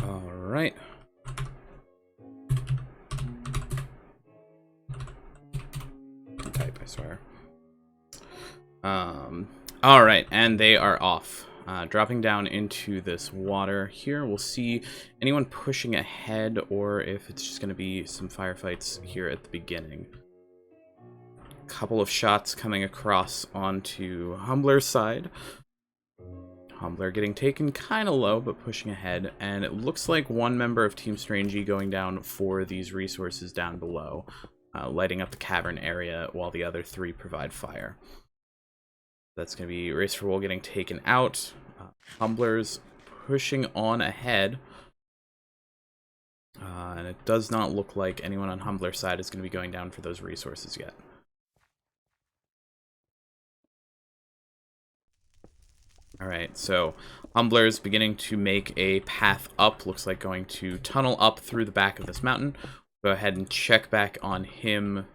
All right. Type, I swear. All right, and they are off. Dropping down into this water here, we'll see anyone pushing ahead or if it's just going to be some firefights here at the beginning. Couple of shots coming across onto Humbler's side. Humbler getting taken kind of low, but pushing ahead. And it looks like one member of Team Strangey going down for these resources down below, lighting up the cavern area while the other three provide fire. That's going to be Race for Wool getting taken out. Humbler's pushing on ahead. And it does not look like anyone on Humbler's side is going to be going down for those resources yet. Alright, so Humbler's beginning to make a path up. Looks like going to tunnel up through the back of this mountain. Go ahead and check back on him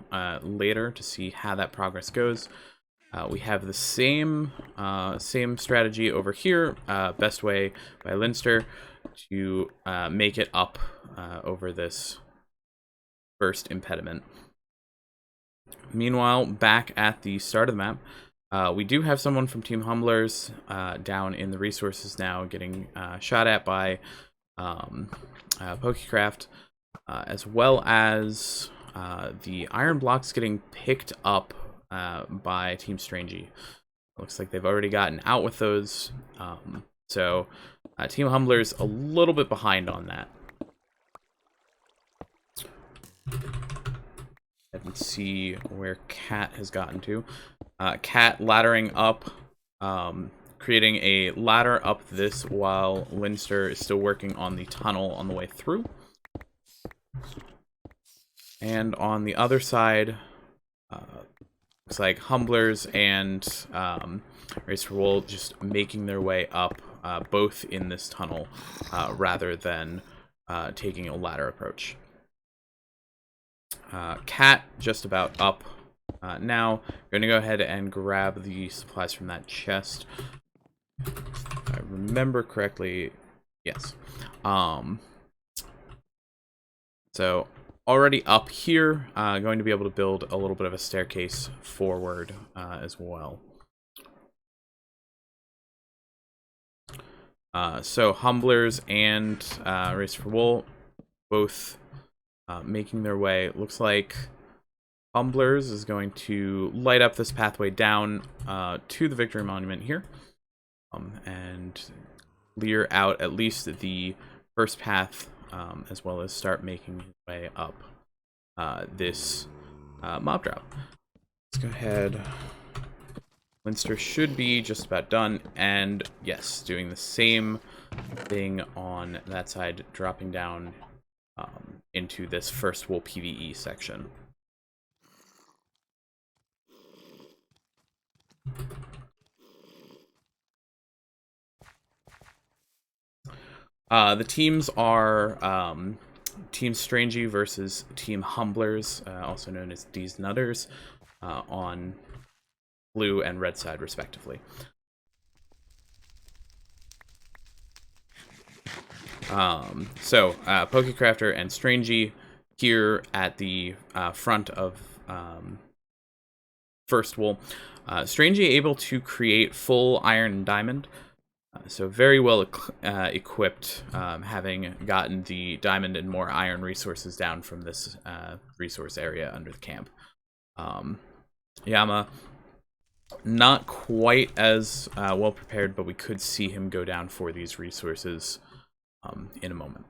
later to see how that progress goes. We have the same strategy over here. Best way by Linster to make it up over this first impediment. Meanwhile, back at the start of the map, we do have someone from Team Humblers down in the resources now, getting shot at by Pokecraft, as well as the iron blocks getting picked up by Team Strangey. Looks like they've already gotten out with those, so Team Humblers a little bit behind on that. And see where Cat has gotten to. Cat laddering up, creating a ladder up this while Linster is still working on the tunnel on the way through. And on the other side, looks like Humblers and Race for Wool just making their way up, both in this tunnel, rather than taking a ladder approach. Cat just about up now. We're going to go ahead and grab the supplies from that chest. If I remember correctly, yes. So already up here, going to be able to build a little bit of a staircase forward as well. So Humblers and Race for Wool both making their way. Looks like Humblers is going to light up this pathway down to the Victory Monument here, and clear out at least the first path, as well as start making his way up this mob drop. Let's go ahead. Linster should be just about done, and yes, doing the same thing on that side, dropping down into this first wool PvE section. The teams are Team Strangey versus Team Humblers, also known as Deez Nutters, on blue and red side, respectively. So Pokecrafter and Strangey here at the front of first wool. Strangey able to create full iron and diamond. So very well equipped, having gotten the diamond and more iron resources down from this resource area under the camp. Yama, not quite as well prepared, but we could see him go down for these resources in a moment.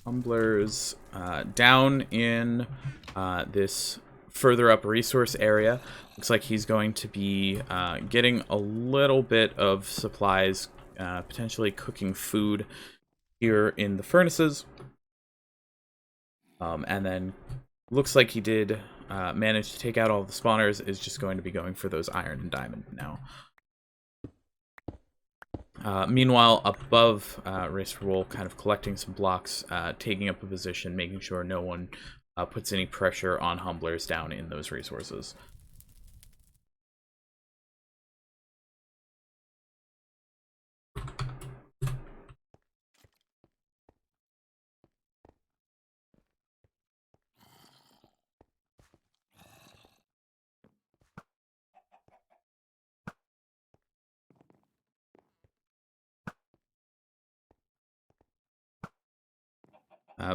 Humblers down in this further up resource area. Looks like he's going to be getting a little bit of supplies, potentially cooking food here in the furnaces. And then looks like he did manage to take out all the spawners, is just going to be going for those iron and diamond now. Meanwhile, above Race for Wool, kind of collecting some blocks, taking up a position, making sure no one puts any pressure on Humblers down in those resources.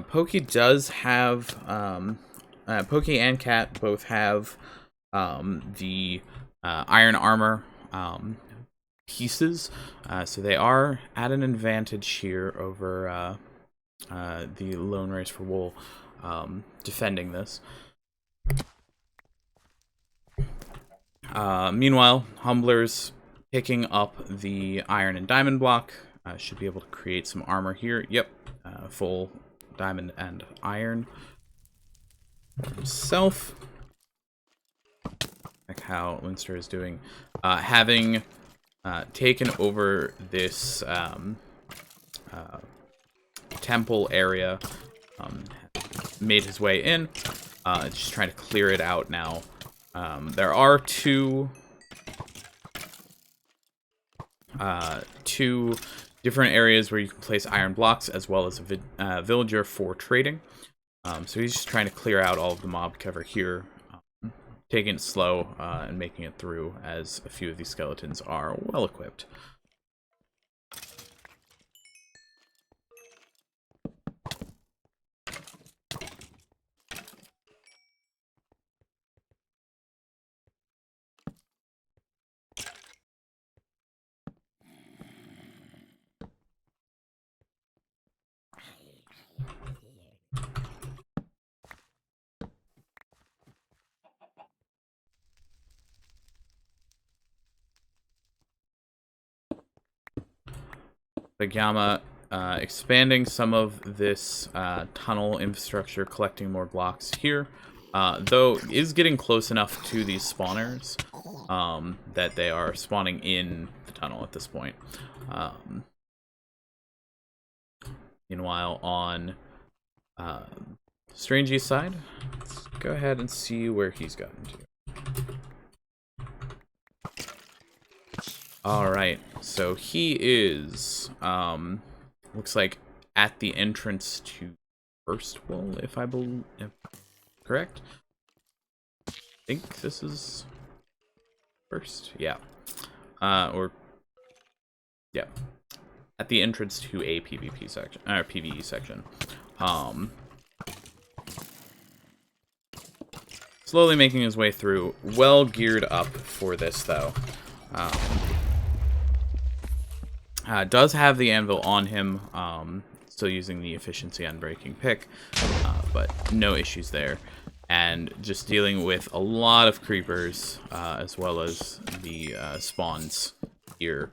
Pokey does have, Pokey and Cat both have the iron armor pieces, so they are at an advantage here over the Lone Race for Wool defending this. Meanwhile, Humblers picking up the iron and diamond block should be able to create some armor here. Yep, full diamond and iron for himself. Like how Linster is doing. Having taken over this temple area, made his way in, just trying to clear it out now. There are two different areas where you can place iron blocks, as well as a villager for trading. So he's just trying to clear out all of the mob cover here, taking it slow and making it through, as a few of these skeletons are well equipped. The Gamma expanding some of this tunnel infrastructure, collecting more blocks here, though is getting close enough to these spawners that they are spawning in the tunnel at this point. Meanwhile, on Strangey's side, let's go ahead and see where he's gotten to. Alright, so he is, looks like at the entrance to First Wall, if I believe, correct? I think this is first, yeah. Yeah. At the entrance to a PvP section, or PvE section. Slowly making his way through, well geared up for this, though. Does have the anvil on him, still using the efficiency on breaking pick, but no issues there. And just dealing with a lot of creepers, as well as the spawns here.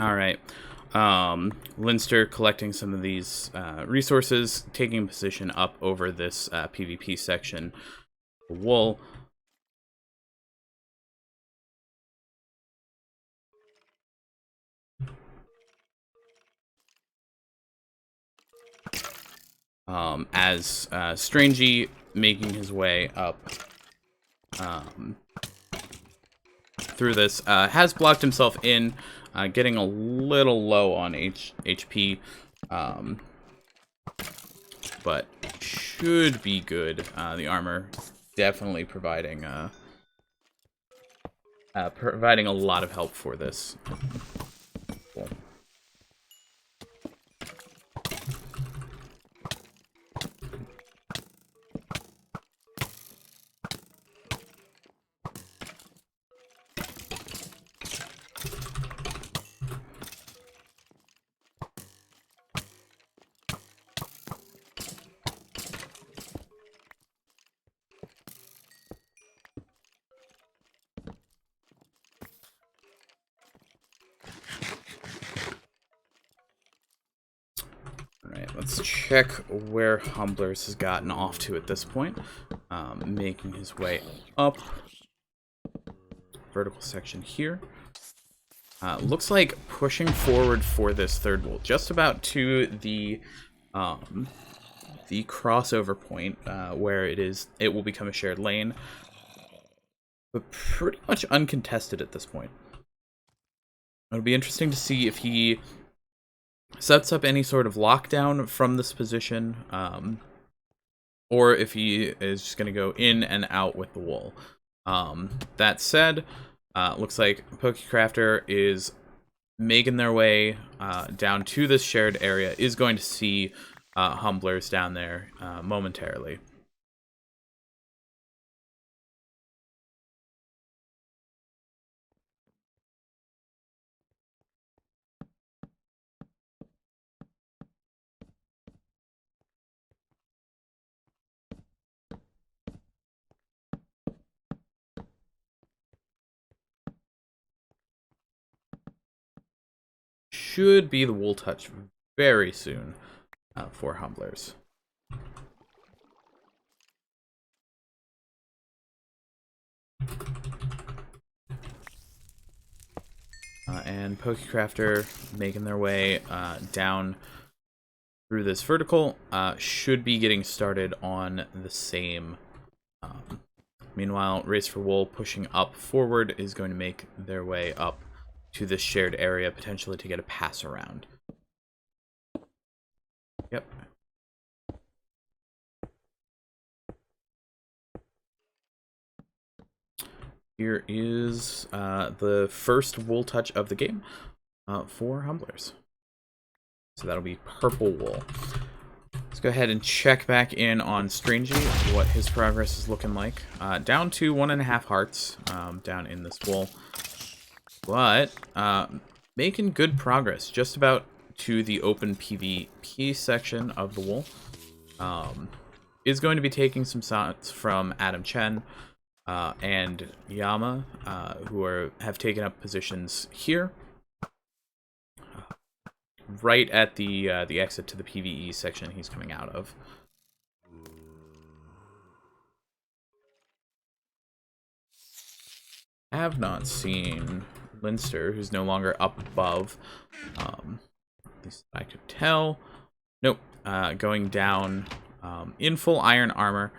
Alright, Linster collecting some of these resources, taking position up over this PvP section. Wool. As Strangey making his way up through this, has blocked himself in, getting a little low on HP, but should be good. The armor definitely providing providing a lot of help for this. Cool. Alright, let's check where Humblers has gotten off to at this point. Making his way up. Vertical section here. Looks like pushing forward for this third wool, just about to the crossover point where it will become a shared lane, but pretty much uncontested at this point. It'll be interesting to see if he sets up any sort of lockdown from this position, or if he is just going to go in and out with the wool. That said, looks like Pokecrafter is making their way down to this shared area, is going to see Humblers down there momentarily. Should be the wool touch very soon for Humblers. And Pokecrafter making their way down through this vertical should be getting started on the same. Meanwhile, Race for Wool pushing up forward is going to make their way up to this shared area, potentially to get a pass around. Yep. Here is the first wool touch of the game for Humblers. So that'll be purple wool. Let's go ahead and check back in on Strangey, what his progress is looking like. Down to 1.5 hearts down in this wool. But making good progress, just about to the open PvP section of the wool. Is going to be taking some shots from Adam Chen and Yama, who have taken up positions here, right at the exit to the PvE section he's coming out of. I have not seen Linster, who's no longer up above, at least I could tell. Nope, going down in full iron armor,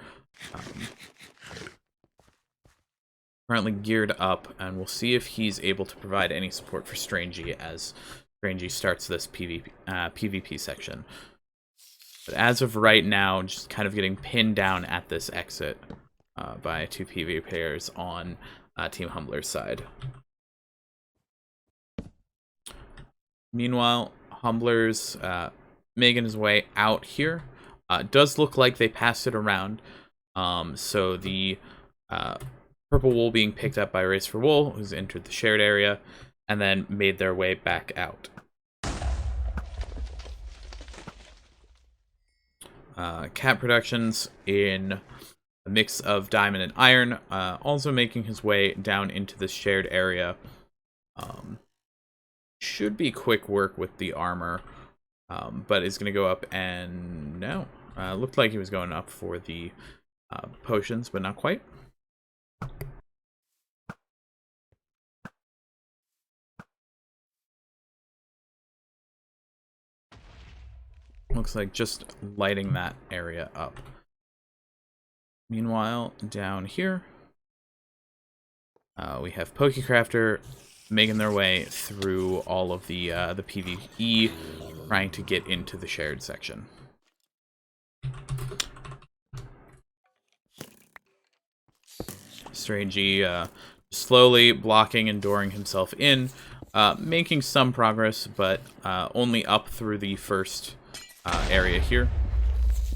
currently geared up, and we'll see if he's able to provide any support for Strangey as Strangey starts this PvP section. But as of right now, just kind of getting pinned down at this exit by two PvP players on Team Humbler's side. Meanwhile, Humbler's making his way out here. Does look like they passed it around. So the purple wool being picked up by Race for Wool, who's entered the shared area, and then made their way back out. Cat Productions in a mix of diamond and iron, also making his way down into this shared area. Should be quick work with the armor, but is going to go up and no. Looked like he was going up for the potions, but not quite. Looks like just lighting that area up. Meanwhile, down here, we have Pokecrafter making their way through all of the PvE, trying to get into the shared section. Strangey slowly blocking and dooring himself in, making some progress, but only up through the first area here.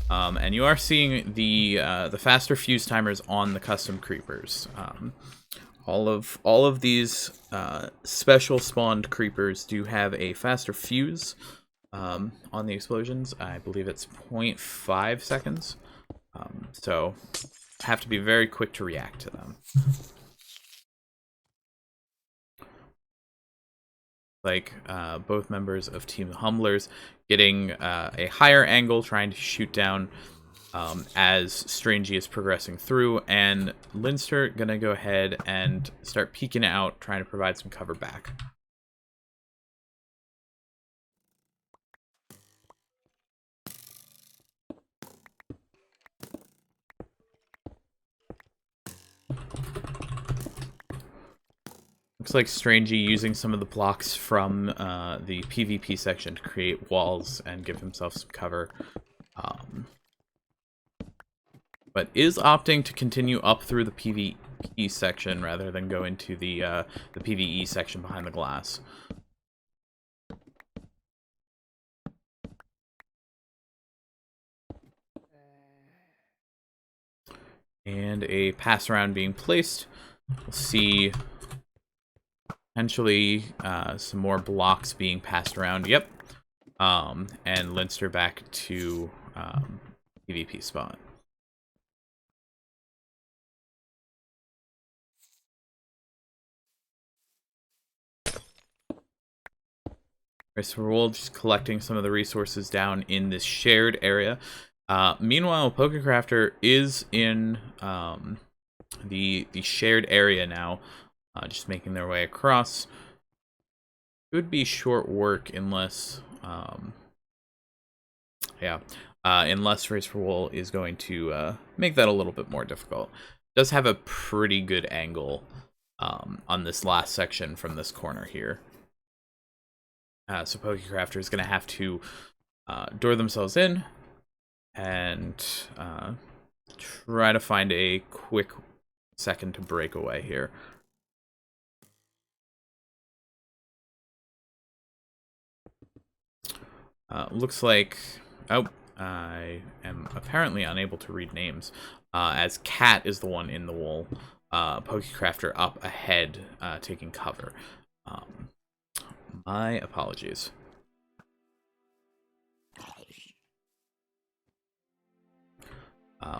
And you are seeing the faster fuse timers on the custom creepers. All of these special spawned creepers do have a faster fuse on the explosions. I believe it's 0.5 seconds. So have to be very quick to react to them. Like both members of Team Humblers getting a higher angle, trying to shoot down as Strangey is progressing through, and Linster gonna go ahead and start peeking out, trying to provide some cover back. Looks like Strangey using some of the blocks from the PvP section to create walls and give himself some cover. But is opting to continue up through the PvP section rather than go into the PvE section behind the glass. And a pass around being placed. We'll see potentially some more blocks being passed around. Yep. And Linster back to PvP spot. Right, so we're all just collecting some of the resources down in this shared area. Meanwhile, Pokecrafter is in the shared area now, just making their way across. It would be short work unless, unless Race for Wool is going to make that a little bit more difficult. It does have a pretty good angle on this last section from this corner here. So Pokecrafter is going to have to door themselves in and try to find a quick second to break away here. Looks like... Oh, I am apparently unable to read names, as Cat is the one in the wool. Pokecrafter up ahead, taking cover. My apologies.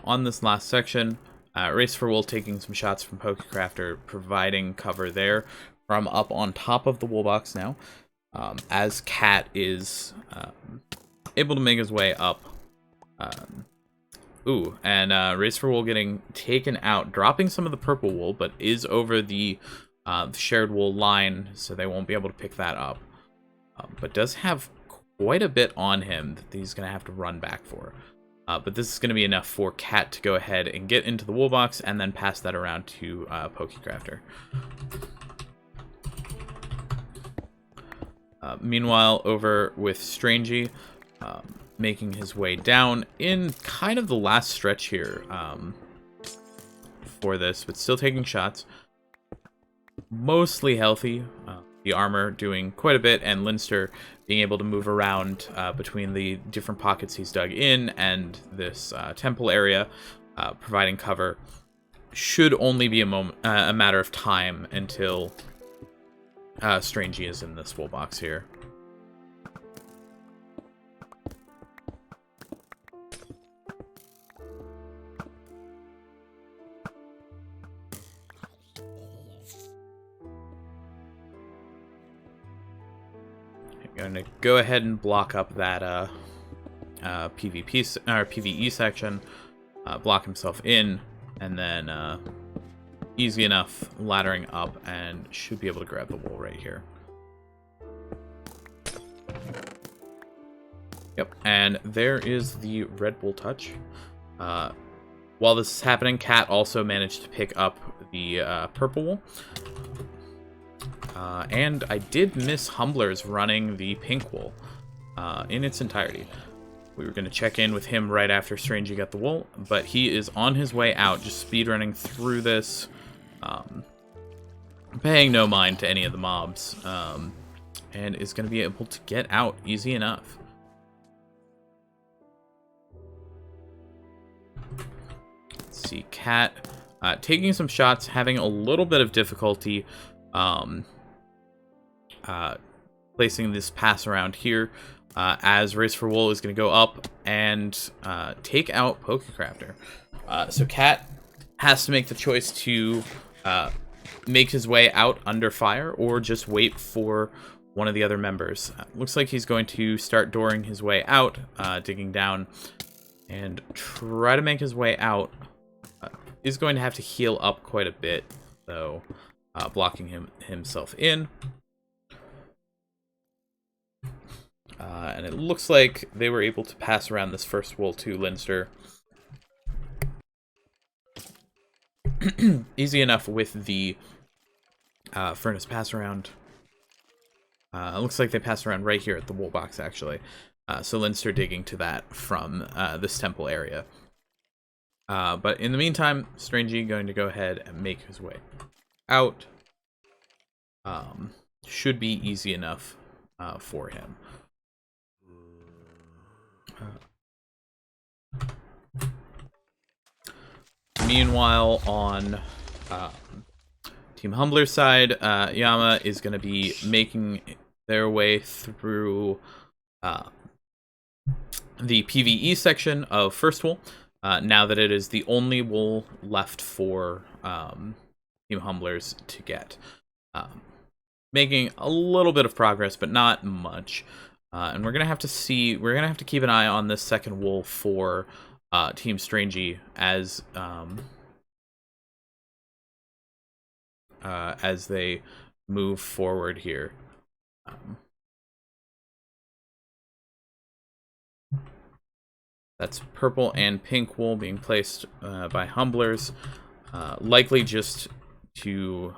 On this last section, Race for Wool taking some shots from Pokecrafter, providing cover there from up on top of the wool box now, as Cat is able to make his way up. And Race for Wool getting taken out, dropping some of the purple wool, but is over the shared wool line, so they won't be able to pick that up. But does have quite a bit on him that he's going to have to run back for. But this is going to be enough for Cat to go ahead and get into the wool box and then pass that around to Pokecrafter. Meanwhile, over with Strangey, making his way down in kind of the last stretch here for this, but still taking shots. Mostly healthy. The armor doing quite a bit, and Linster being able to move around between the different pockets he's dug in and this temple area, providing cover. Should only be a matter of time until Strangey is in this wool box here. I'm gonna go ahead and block up that PvP or PvE section, block himself in, and then easy enough laddering up, and should be able to grab the wool right here. Yep, and there is the red wool touch. While this is happening, Cat also managed to pick up the purple wool. And I did miss Humblers running the pink wool in its entirety. We were going to check in with him right after Strangey got the wool, but he is on his way out, just speedrunning through this paying no mind to any of the mobs, and is going to be able to get out easy enough. Let's see, Cat taking some shots, having a little bit of difficulty placing this pass around here, as Race for Wool is going to go up and take out Pokecrafter. So Cat has to make the choice to make his way out under fire or just wait for one of the other members. Looks like he's going to start dooring his way out, digging down, and try to make his way out. Is going to have to heal up quite a bit, though, blocking himself in. And it looks like they were able to pass around this first wool to Linster. Easy enough with the furnace pass around. It looks like they passed around right here at the wool box, actually. So Linster digging to that from this temple area. But in the meantime, Strangey going to go ahead and make his way out. Should be easy enough for him. Meanwhile, on Team Humbler's side, Yama is going to be making their way through the PvE section of First Wool, now that it is the only wool left for Team Humblers to get. Making a little bit of progress, but not much. And we're gonna have to keep an eye on this second wool for Team Strangey as they move forward here. That's purple and pink wool being placed by Humblers, likely just to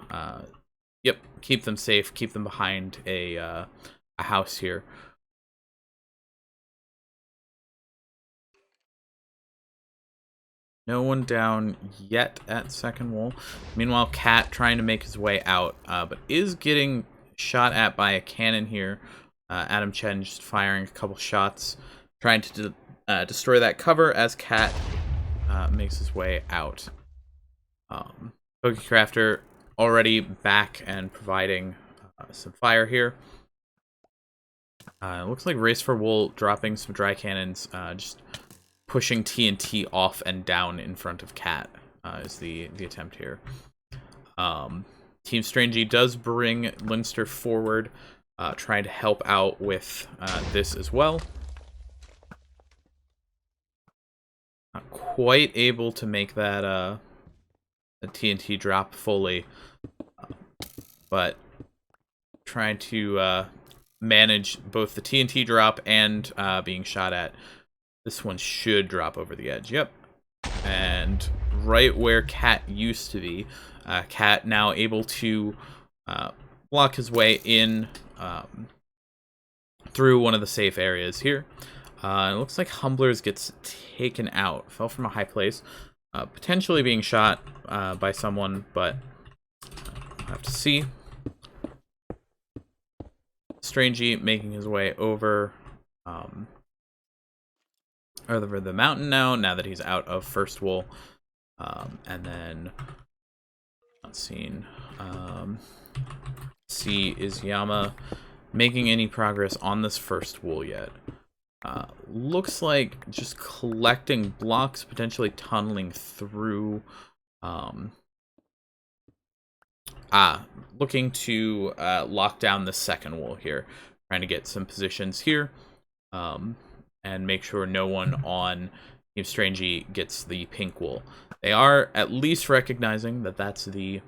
keep them safe, keep them behind a house here. No one down yet at second wool. Meanwhile, Cat trying to make his way out, but is getting shot at by a cannon here. Adam Chen just firing a couple shots, trying to destroy that cover as Cat makes his way out. Pokecrafter already back and providing some fire here. Looks like Race for Wool dropping some dry cannons, just pushing TNT off and down in front of Cat is the attempt here. Team Strangey does bring Linster forward, trying to help out with this as well. Not quite able to make that the TNT drop fully, but trying to manage both the TNT drop and being shot at. This one should drop over the edge. Yep. And right where Cat used to be. Cat now able to block his way in through one of the safe areas here. It looks like Humblers gets taken out. Fell from a high place. Potentially being shot by someone, but we'll have to see. Strangey making his way over the mountain now that he's out of First Wool. And then not seen. See, is Yama making any progress on this First Wool yet? Looks like just collecting blocks, potentially tunneling through. Looking to lock down the second wool here. Trying to get some positions here. And make sure no one on Team Strangey gets the pink wool. They are at least recognizing that that's the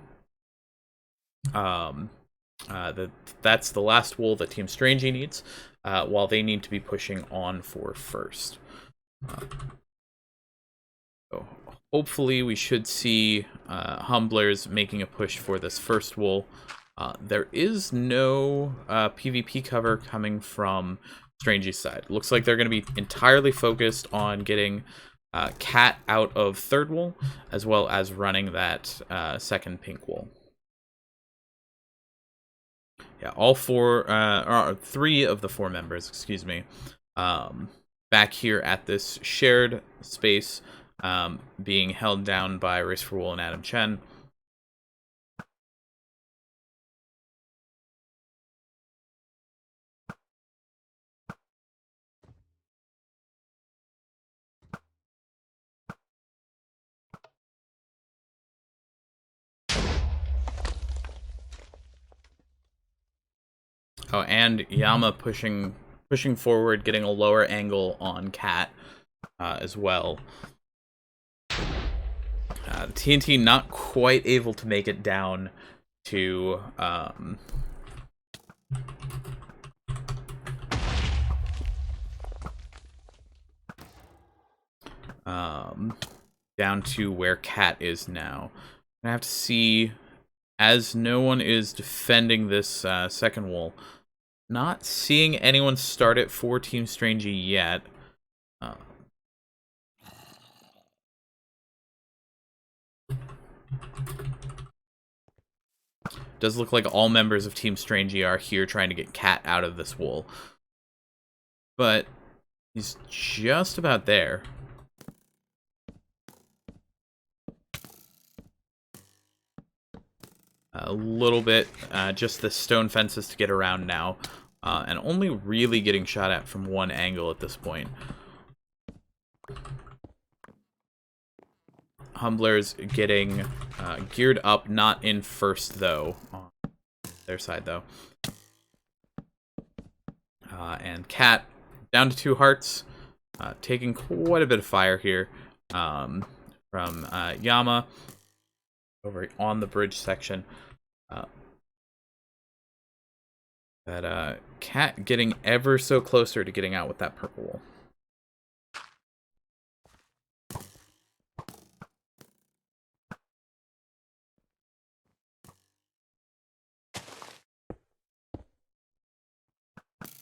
that's the last wool that Team Strangey needs, while they need to be pushing on for first. So hopefully we should see Humblers making a push for this first wool. There is no PvP cover coming from Strangey's side. Looks like they're going to be entirely focused on getting Cat out of third wool, as well as running that second pink wool. Yeah, all four, or 3 of the 4 members, excuse me, back here at this shared space, being held down by Race for Wool and Adam Chen. Oh, and Yama pushing forward, getting a lower angle on Cat as well. The TNT not quite able to make it down to down to where Cat is now. I have to see, as no one is defending this second wall. Not seeing anyone start it for Team Strangey yet. Does look like all members of Team Strangey are here trying to get Cat out of this wool. But he's just about there. A little bit, just the stone fences to get around now. And only really getting shot at from one angle at this point. Humblers getting geared up, not in first, though. On their side, though. And Cat down to 2 hearts. Taking quite a bit of fire here from Yama over on the bridge section. Cat getting ever so closer to getting out with that purple wool.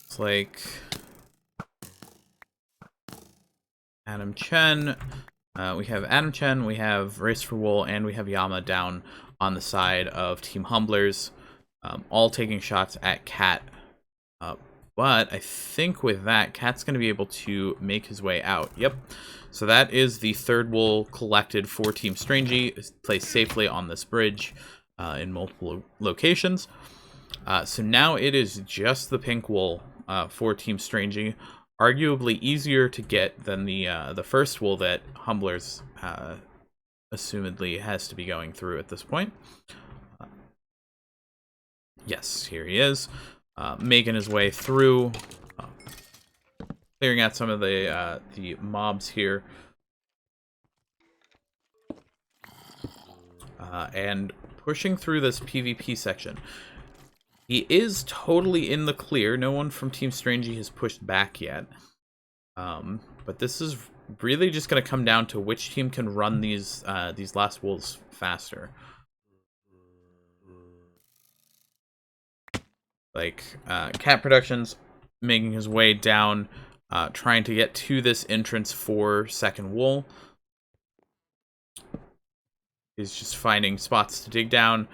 It's like Adam Chen. We have Adam Chen, we have Race for Wool, and we have Yama down on the side of Team Humblers, all taking shots at Cat. But I think with that, Cat's going to be able to make his way out. Yep. So that is the third wool collected for Team Strangey, placed safely on this bridge in multiple locations. So now it is just the pink wool for Team Strangey. Arguably easier to get than the first wool that Humblers assumedly has to be going through at this point. Yes, here he is, making his way through, clearing out some of the mobs here, and pushing through this PvP section. He is totally in the clear. No one from Team Strangey has pushed back yet. But this is really just going to come down to which team can run these last wolves faster. Like, Cat Productions making his way down, trying to get to this entrance for second wool. He's just finding spots to dig down.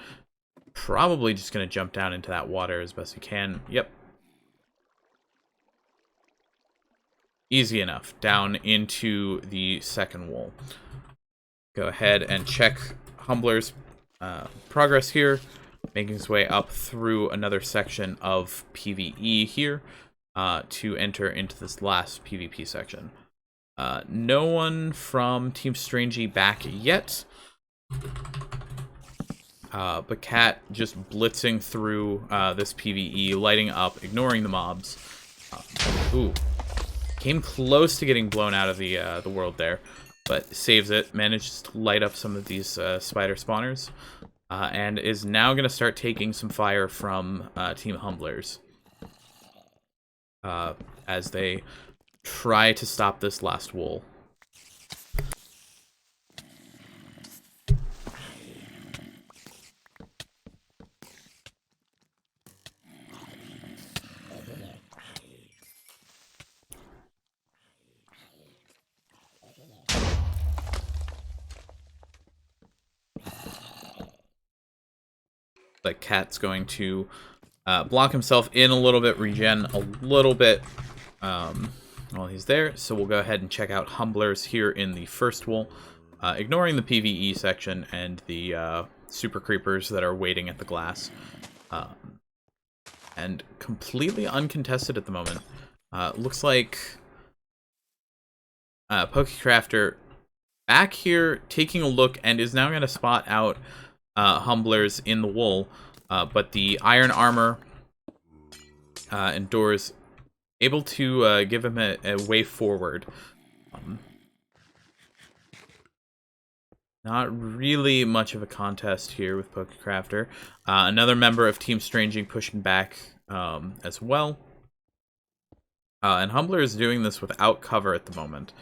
Probably just going to jump down into that water as best he can. Yep. Easy enough. Down into the second wool. Go ahead and check Humbler's progress here. Making his way up through another section of PvE here to enter into this last PvP section. No one from Team Strangey back yet. But Cat just blitzing through this PvE, lighting up, ignoring the mobs. Ooh. Came close to getting blown out of the world there, but saves it. Manages to light up some of these spider spawners. And is now going to start taking some fire from Team Humblers. As they try to stop this last wool. But Cat's going to block himself in a little bit, regen a little bit while he's there. So we'll go ahead and check out Humblers here in the first wool, ignoring the PvE section and the super creepers that are waiting at the glass. And completely uncontested at the moment. Looks like Pokecrafter back here taking a look and is now going to spot out Humblers in the wool. But the iron armor and doors able to give him a way forward. Not really much of a contest here with Pokecrafter. Another member of Team Strangey pushing back as well. And Humbler is doing this without cover at the moment.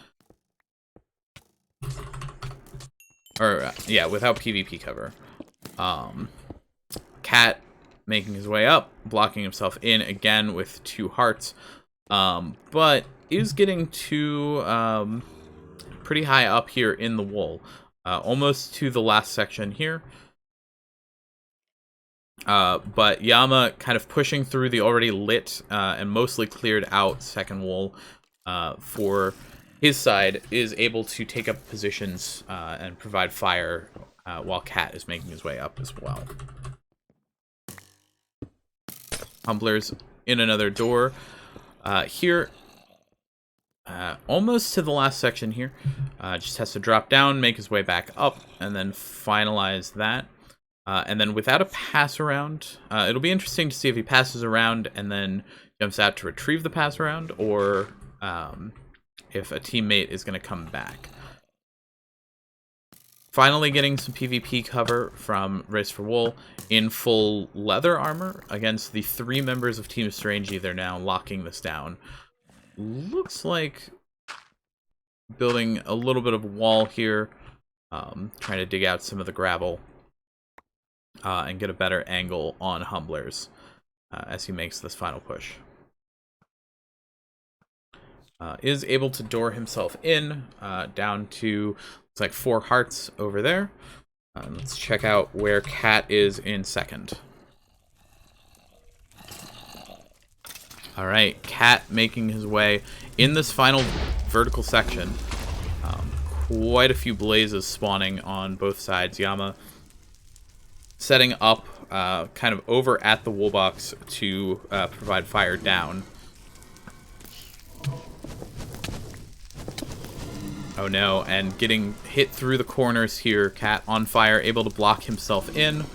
Or, yeah, without PvP cover. Cat making his way up, blocking himself in again with 2 hearts. But is getting to pretty high up here in the wool. Almost to the last section here. But Yama kind of pushing through the already lit and mostly cleared out second wool for his side, is able to take up positions and provide fire while Cat is making his way up as well. Humblers in another door here. Almost to the last section here. Just has to drop down, make his way back up, and then finalize that. And then without a pass around, it'll be interesting to see if he passes around and then jumps out to retrieve the pass around, or if a teammate is going to come back. Finally getting some PvP cover from Race for Wool in full leather armor against the 3 members of Team Strangey. They're now locking this down. Looks like building a little bit of wall here, trying to dig out some of the gravel and get a better angle on Humblers as he makes this final push. Is able to door himself in down to, looks like 4 hearts over there. Let's check out where Cat is in second. Alright, Cat making his way in this final vertical section. Quite a few blazes spawning on both sides. Yama setting up kind of over at the wool box to provide fire down. Oh no, and getting hit through the corners here. Cat on fire, able to block himself in,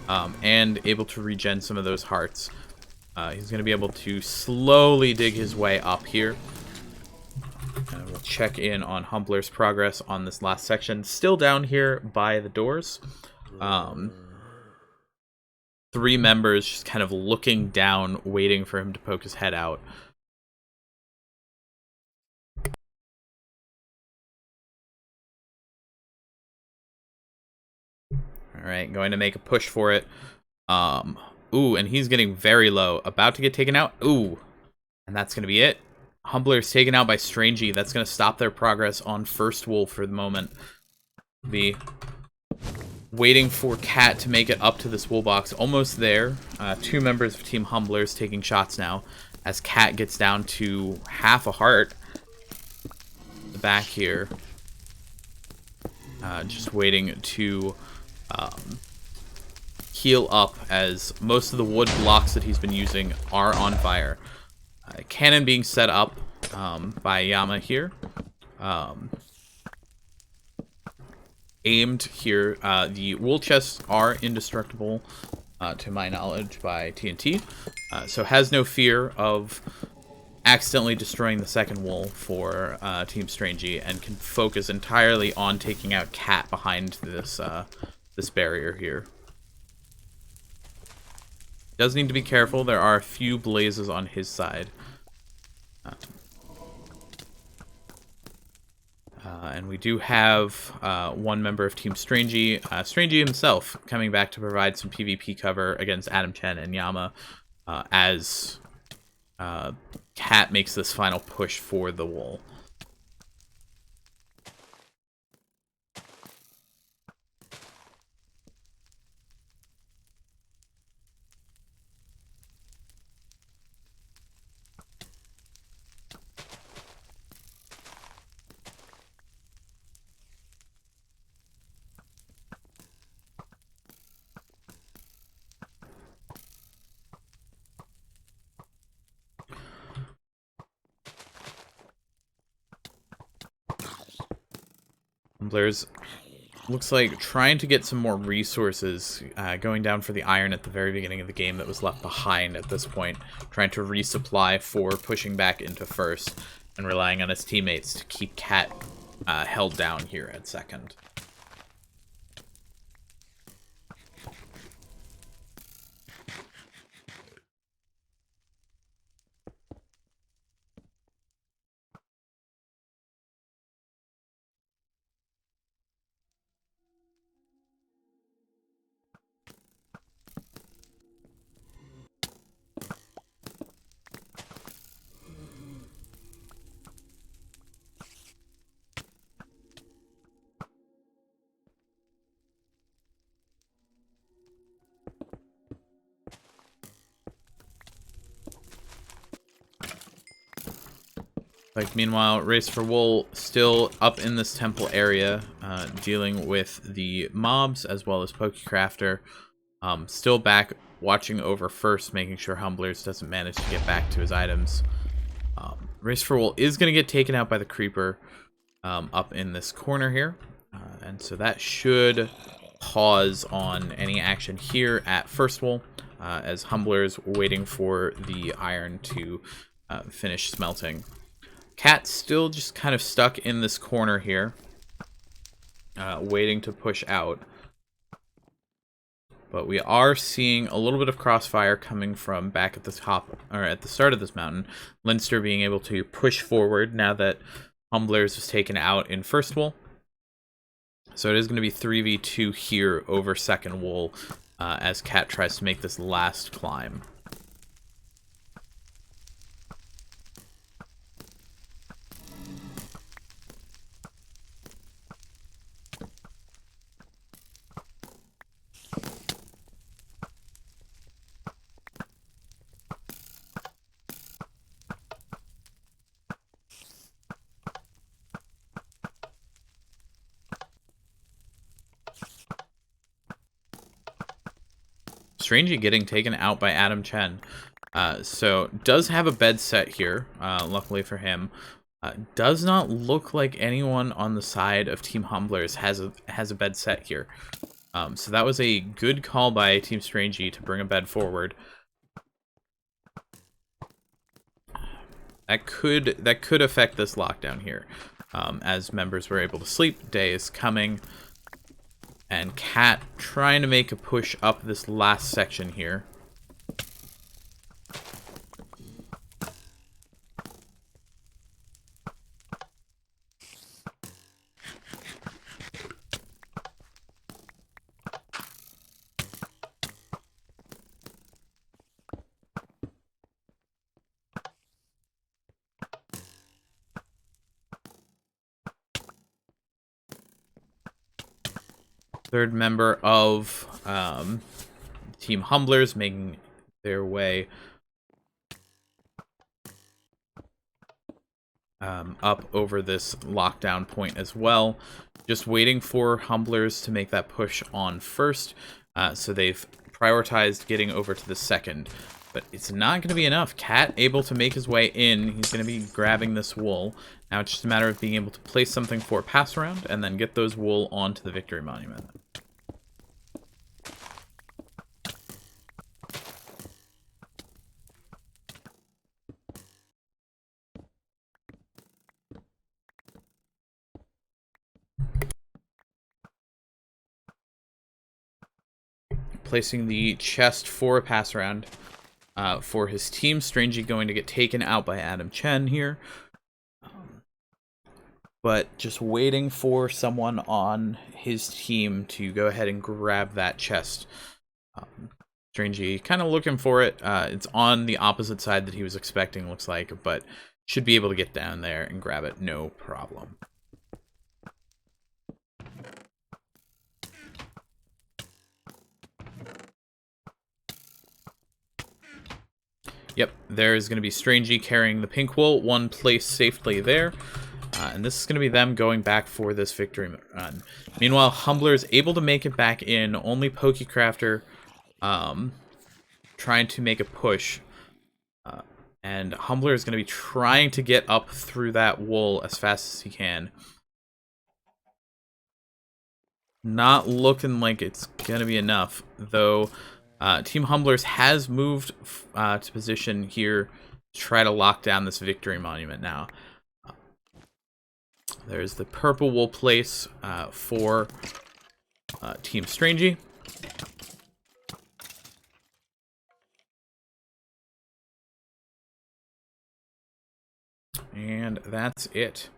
and able to regen some of those hearts. He's going to be able to slowly dig his way up here. We'll check in on Humbler's progress on this last section. Still down here by the doors. 3 members just kind of looking down, waiting for him to poke his head out. Alright, going to make a push for it. Ooh, and he's getting very low. About to get taken out. Ooh, and that's going to be it. Humbler's taken out by Strangey. That's going to stop their progress on first wool for the moment. Be waiting for Cat to make it up to this wool box. Almost there. 2 members of Team Humblers taking shots now as Cat gets down to half a heart. The back here. Just waiting to heal up as most of the wood blocks that he's been using are on fire. Cannon being set up by Yama here. Aimed here. The wool chests are indestructible, to my knowledge, by TNT. So has no fear of accidentally destroying the second wool for Team Strangey, and can focus entirely on taking out Cat behind this this barrier here. Does need to be careful. There are a few blazes on his side. And we do have 1 member of Team Strangey, Strangey himself, coming back to provide some PvP cover against Adam Chen and Yama as Cat makes this final push for the wool. Humblers looks like trying to get some more resources, going down for the iron at the very beginning of the game that was left behind at this point, trying to resupply for pushing back into first, and relying on his teammates to keep Cat held down here at second. Like, meanwhile, Race for Wool still up in this temple area, dealing with the mobs as well as Pokecrafter. Still back watching over first, making sure Humblers doesn't manage to get back to his items. Race for Wool is going to get taken out by the Creeper up in this corner here. And so that should pause on any action here at First Wool, as Humblers waiting for the iron to finish smelting. Cat's still just kind of stuck in this corner here, waiting to push out. But we are seeing a little bit of crossfire coming from back at the top, or at the start of this mountain. Leinster being able to push forward now that Humblers was taken out in First Wool. So it is going to be 3v2 here over Second Wool, as Cat tries to make this last climb. Strangey getting taken out by Adam Chen. So does have a bed set here, luckily for him. Does not look like anyone on the side of Team Humblers has a bed set here. So that was a good call by Team Strangey to bring a bed forward. That could affect this lockdown here, as members were able to sleep. Day is coming. And Cat trying to make a push up this last section here. Third member of Team Humblers making their way up over this lockdown point as well. Just waiting for Humblers to make that push on first. So they've prioritized getting over to the second. But it's not going to be enough. Cat able to make his way in. He's going to be grabbing this wool. Now it's just a matter of being able to place something for a pass around and then get those wool onto the victory monument. Placing the chest for a pass around for his team. Strangey going to get taken out by Adam Chen here. But just waiting for someone on his team to go ahead and grab that chest. Strangey kind of looking for it. It's on the opposite side that he was expecting, looks like, but should be able to get down there and grab it, no problem. Yep, there's going to be Strangey carrying the pink wool, one place safely there. And this is going to be them going back for this victory run. Meanwhile, Humbler is able to make it back in. Only Pokecrafter trying to make a push. And Humbler is going to be trying to get up through that wool as fast as he can. Not looking like it's gonna be enough, though. Team Humblers has moved to position here to try to lock down this victory monument now. There's the purple wool place for Team Strangey. And that's it.